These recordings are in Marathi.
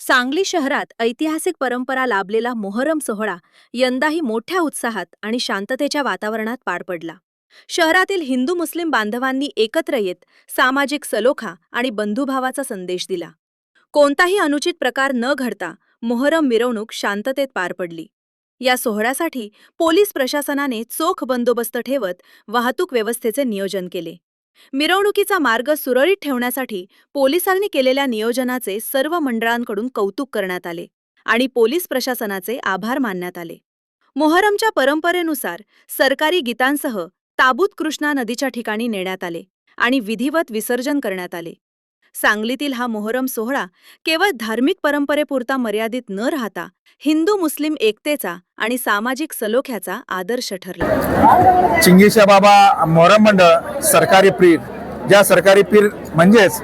सांगली शहरात ऐतिहासिक परंपरा लाभलेला मोहरम सोहळा यंदाही मोठ्या उत्साहात आणि शांततेच्या वातावरणात पार पडला। शहरातील हिंदू मुस्लिम बांधवांनी एकत्र येत सामाजिक सलोखा आणि बंधुभावाचा संदेश दिला। कोणताही अनुचित प्रकार न घडता मोहरम मिरवणूक शांततेत पार पडली। या सोहळ्यासाठी पोलीस प्रशासनाने चोख बंदोबस्त ठेवत वाहतूक व्यवस्थेचे नियोजन केले। मिरवणुकीचा मार्ग सुरळीत ठेवण्यासाठी पोलिसांनी केलेल्या नियोजनाचे सर्व मंडळांकडून कौतुक करण्यात आले आणि पोलीस प्रशासनाचे आभार मानण्यात आले। मोहरमच्या परंपरेनुसार सरकारी गीतांसह ताबूत कृष्णा नदीच्या ठिकाणी नेण्यात आले आणि विधिवत विसर्जन करण्यात आले। सांगलीतील हा मोहरम सोहळा केवळ धार्मिक परंपरेपुरता मर्यादित न राहता हिंदू मुस्लिम एकतेचा आणि सामाजिक सलोख्याचा आदर्श ठरला। चिंगीशा बाबा मोहरम मंडळ सरकारी पीर, ज्या सरकारी पीर म्हणजेच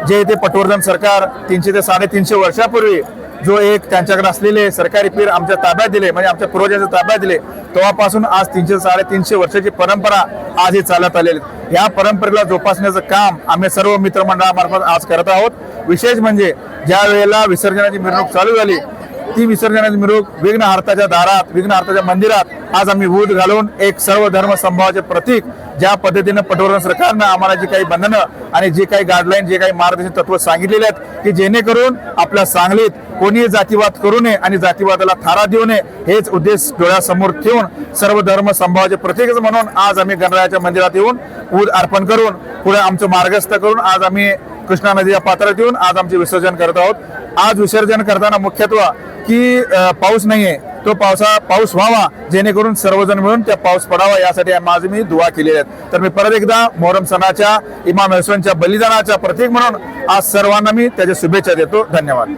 जे ते पटवर्धन सरकार 300 ते 350 वर्षापूर्वी जो एक त्यांच्याकडे असलेले सरकारी पीर आमच्या ताब्यात दिले, म्हणजे आमच्या पूर्वजांच्या ताब्यात दिले, तेव्हापासून आज 300 ते 350 वर्षाची परंपरा आजही चालत आलेली। या परंपरेला जोपासण्याचं काम आम्ही सर्व मित्रमंडळामार्फत आज करत आहोत। विशेष म्हणजे ज्या वेळेला विसर्जनाची मिरवणूक चालू झाली, ती विसर्जनाची मिरवणूक विघ्नहर्त्याच्या दारात, विघ्नहर्त्याच्या मंदिरात आज आम्ही ऊद घालून एक सर्व धर्म समभावाचे प्रतीक, ज्या पद्धतीने पटवर्धन सरकारनं आम्हाला जी काही बंधनं आणि जी काही गाईडलाईन, जे काही मार्गदर्शक तत्व सांगितलेले आहेत की जेणेकरून आपल्या सांगलीत कोणी जातीवाद करू नये आणि जातीवादाला थारा देऊ नये, हेच उद्देश डोळ्यासमोर ठेवून सर्व धर्म समभावाचे प्रतीक म्हणून आज आम्ही गणरायाच्या मंदिरात येऊन ऊद अर्पण करून पुढे आमचं मार्गस्थ करून आज आम्ही कृष्णा नदीच्या पात्रात येऊन आज आमचे विसर्जन करत आहोत। आज विसर्जन करताना मुख्यत्व की पाऊस नाहीये, तो पाऊस व्हावा जेणेकरून सर्वजण मिळून त्या पाऊस पडावा, यासाठी माझी मी दुआ केलेली आहे। तर मी परत एकदा मोहरम सणाच्या इमाम हुसैनच्या बलिदानाच्या प्रतीक म्हणून आज सर्वांना मी त्याच्या शुभेच्छा देतो। धन्यवाद।